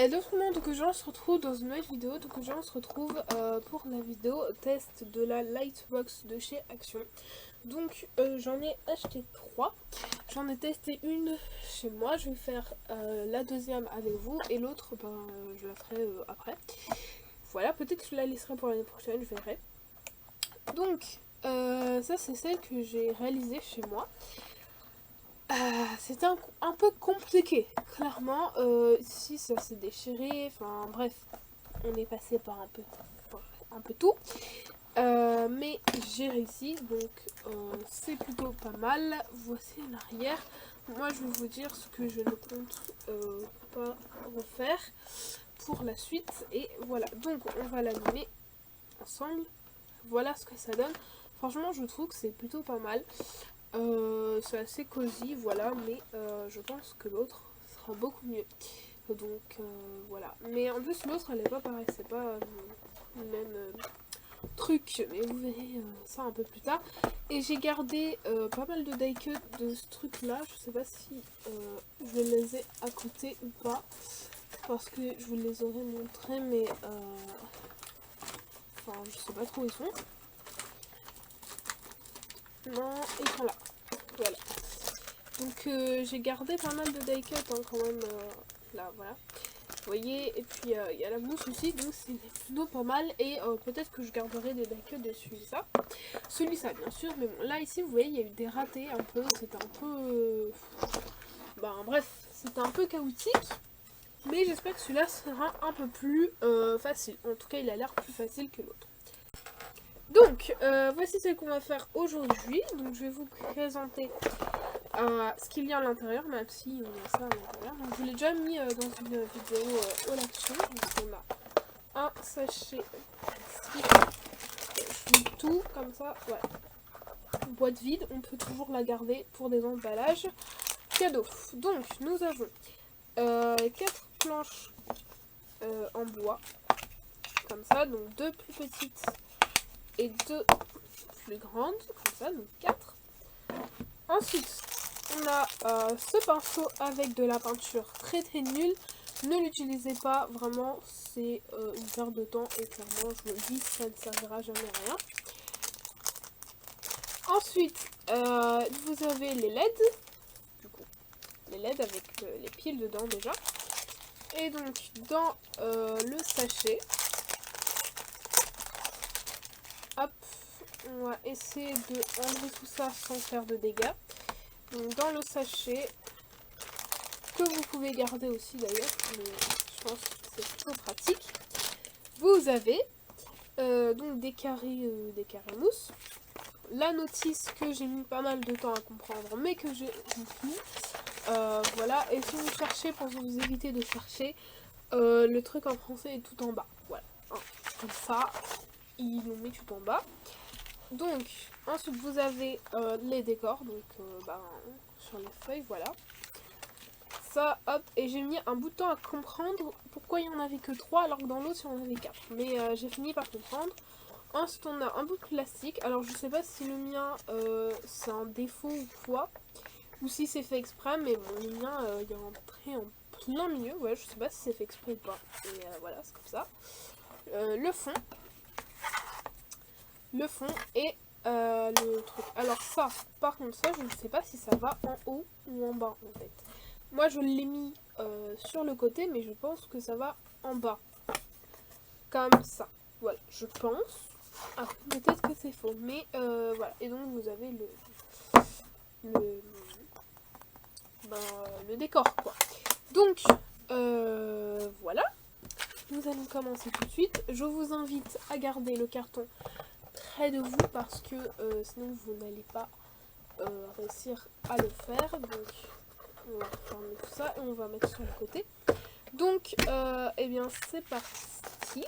Et autrement, donc on se retrouve dans une nouvelle vidéo. Donc on se retrouve pour la vidéo test de la Lightbox de chez Action. Donc j'en ai acheté 3. J'en ai testé une chez moi. Je vais faire la deuxième avec vous et l'autre je la ferai après. Voilà, peut-être que je la laisserai pour l'année prochaine, je verrai. Donc ça c'est celle que j'ai réalisée chez moi. C'était un peu compliqué, clairement. Ici ça s'est déchiré, enfin bref, on est passé par un peu tout. Mais j'ai réussi, donc c'est plutôt pas mal. Voici l'arrière. Moi je vais vous dire ce que je ne compte pas refaire pour la suite. Et voilà, donc on va l'allumer ensemble. Voilà ce que ça donne. Franchement je trouve que c'est plutôt pas mal. C'est assez cosy, voilà, mais je pense que l'autre sera beaucoup mieux. Donc voilà. Mais en plus l'autre elle est pas pareille, c'est pas le même truc, mais vous verrez ça un peu plus tard. Et j'ai gardé pas mal de die cut de ce truc là, je sais pas si je les ai à côté ou pas, parce que je vous les aurais montré, mais enfin je sais pas trop où ils sont. Non, ils sont là. Voilà. Donc j'ai gardé pas mal de die cut quand même. Là, voilà. Vous voyez, et puis il y a la mousse aussi, donc c'est plutôt pas mal. Et peut-être que je garderai des die cut de celui-là. Celui-là, bien sûr. Mais bon, là, ici, vous voyez, il y a eu des ratés un peu. C'était un peu... bref, c'était un peu chaotique. Mais j'espère que celui-là sera un peu plus facile. En tout cas, il a l'air plus facile que l'autre. Donc, voici ce qu'on va faire aujourd'hui. Donc, je vais vous présenter ce qu'il y a à l'intérieur, même si on a ça à l'intérieur. Donc, je l'ai déjà mis dans une vidéo au l'action. Donc, on a un sachet ici. Je mets tout comme ça. Voilà. Une boîte vide, on peut toujours la garder pour des emballages cadeaux. Donc, nous avons 4 planches en bois, comme ça. Donc, 2 plus petites et 2 plus grandes, comme ça, donc 4. Ensuite, on a ce pinceau avec de la peinture très nulle. Ne l'utilisez pas, vraiment, c'est une perte de temps et clairement, je vous le dis, ça ne servira jamais à rien. Ensuite, vous avez les LED, du coup, les LED avec les piles dedans déjà. Et donc, dans le sachet, hop, on va essayer de enlever tout ça sans faire de dégâts. Donc dans le sachet, que vous pouvez garder aussi d'ailleurs, mais je pense que c'est plutôt pratique, vous avez donc des carrés mousse. La notice que j'ai mis pas mal de temps à comprendre, mais que j'ai compris. Voilà, et si vous cherchez, pour vous éviter de chercher, le truc en français est tout en bas. Voilà, comme ça, ils l'ont mis tout en bas. Donc, ensuite vous avez les décors, donc sur les feuilles, voilà. Ça, hop, et j'ai mis un bout de temps à comprendre pourquoi il n'y en avait que 3 alors que dans l'autre il y en avait 4. Mais j'ai fini par comprendre. Ensuite on a un bout de plastique, alors je sais pas si le mien c'est un défaut ou quoi, ou si c'est fait exprès, mais bon, le mien il y a un trait en plein milieu, ouais, je sais pas si c'est fait exprès ou pas. Et voilà, c'est comme ça. Le fond et le truc. Alors ça, par contre ça, je ne sais pas si ça va en haut ou en bas en fait. Moi je l'ai mis sur le côté, mais je pense que ça va en bas. Comme ça. Voilà, je pense. Ah, peut-être que c'est faux, mais voilà. Et donc vous avez le décor quoi. Donc voilà. Nous allons commencer tout de suite. Je vous invite à garder le carton près de vous parce que sinon vous n'allez pas réussir à le faire. Donc on va fermer tout ça et on va mettre sur le côté. Donc eh bien c'est parti.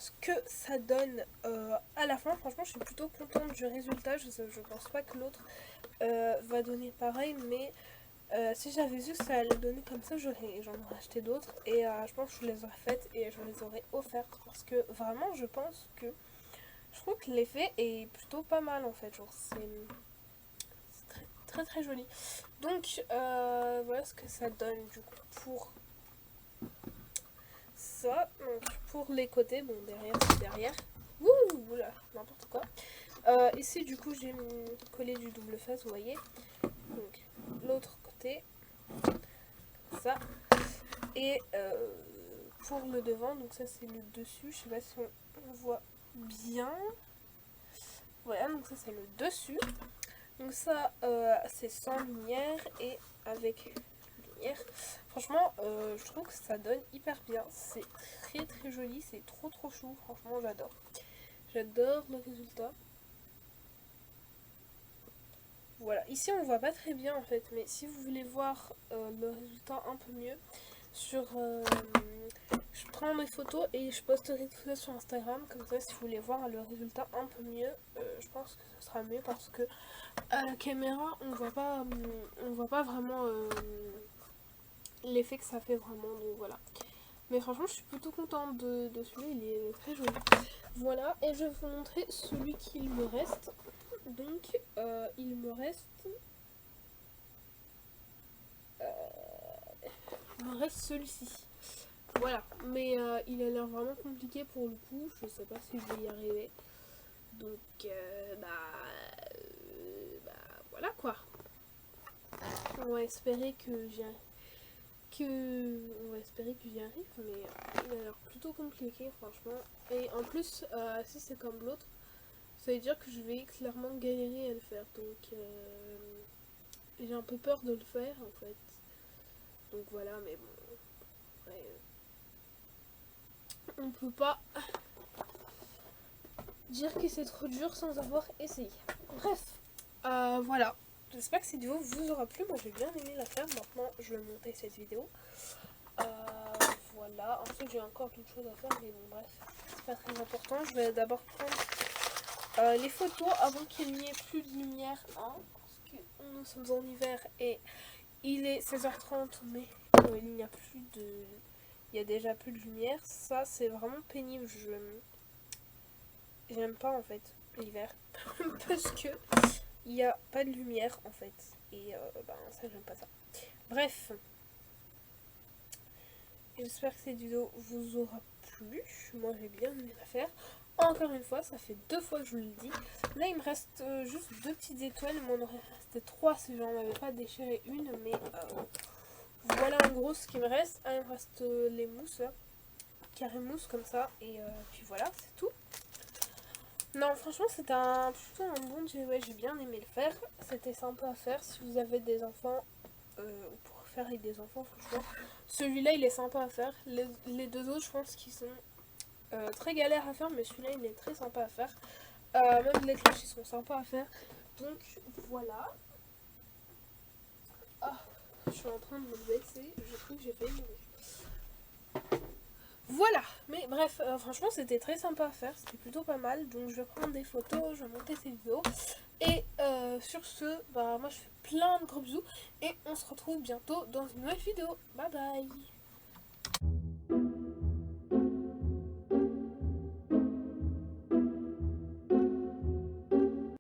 ce que ça donne à la fin. Franchement, je suis plutôt contente du résultat. Je pense pas que l'autre va donner pareil, mais si j'avais su que ça allait donner comme ça, j'en aurais acheté d'autres. Et je pense que je les aurais faites et je les aurais offertes. Parce que vraiment, je pense que je trouve que l'effet est plutôt pas mal en fait. Genre, c'est très, très très joli. Donc, voilà ce que ça donne du coup pour ça. Donc, pour les côtés, bon, derrière, c'est derrière. Ouh, là, n'importe quoi. Ici, du coup, j'ai collé du double face, vous voyez. Donc, l'autre côté, ça. Et pour le devant, donc ça, c'est le dessus. Je sais pas si on voit bien. Voilà, donc ça, c'est le dessus. Donc ça, c'est sans lumière et avec lumière. Franchement, je trouve que ça donne hyper bien. C'est très très joli, c'est trop trop chou. Franchement, j'adore. J'adore le résultat. Voilà, ici on voit pas très bien en fait, mais si vous voulez voir le résultat un peu mieux, je prends mes photos et je posterai tout ça sur Instagram. Comme ça, si vous voulez voir le résultat un peu mieux, je pense que ce sera mieux parce que à la caméra, on voit pas vraiment l'effet que ça fait vraiment. Donc voilà. Mais franchement, je suis plutôt contente de celui-là, il est très joli. Voilà, et je vais vous montrer celui qu'il me reste. Donc, il me reste celui-ci. Voilà, mais il a l'air vraiment compliqué pour le coup. Je sais pas si je vais y arriver. Donc, voilà quoi. On va espérer que j'y arrive. On va espérer que j'y arrive, mais il a l'air plutôt compliqué, franchement. Et en plus, si c'est comme l'autre, ça veut dire que je vais clairement galérer à le faire. Donc, j'ai un peu peur de le faire en fait. Donc voilà, mais bon. Ouais, on peut pas dire que c'est trop dur sans avoir essayé. Bref, voilà. J'espère que cette vidéo vous aura plu. Moi j'ai bien aimé la faire. Maintenant je vais monter cette vidéo. Voilà. Ensuite j'ai encore d'autres choses à faire. Mais bon bref, c'est pas très important. Je vais d'abord prendre les photos avant qu'il n'y ait plus de lumière. Hein, parce que nous sommes en hiver et il est 16h30. Mais il n'y a plus de... Il y a déjà plus de lumière. Ça c'est vraiment pénible. J'aime pas en fait l'hiver. Parce que il n'y a pas de lumière en fait. Et ça j'aime pas ça. Bref. J'espère que cette vidéo vous aura plu. Moi j'ai bien aimé la faire. Encore une fois, ça fait 2 fois que je vous le dis. Là il me reste juste 2 petites étoiles. Il m'en aurait resté 3 si j'en avais pas déchiré une. Mais voilà en gros ce qui me reste. Ah, il me reste les mousses là. Carré mousse comme ça. Et puis voilà, c'est tout. Non, franchement, c'était plutôt un bon jeu. Ouais, j'ai bien aimé le faire. C'était sympa à faire. Si vous avez des enfants, ou pour faire avec des enfants, franchement, celui-là, il est sympa à faire. Les deux autres, je pense qu'ils sont très galères à faire, mais celui-là, il est très sympa à faire. Même les cloches, ils sont sympas à faire. Donc, voilà. Ah, je suis en train de me baisser. Je crois que j'ai failli mourir. Voilà, mais bref, franchement c'était très sympa à faire, c'était plutôt pas mal, donc je vais prendre des photos, je vais monter ces vidéos, et sur ce, moi je fais plein de gros bisous, et on se retrouve bientôt dans une nouvelle vidéo, bye bye.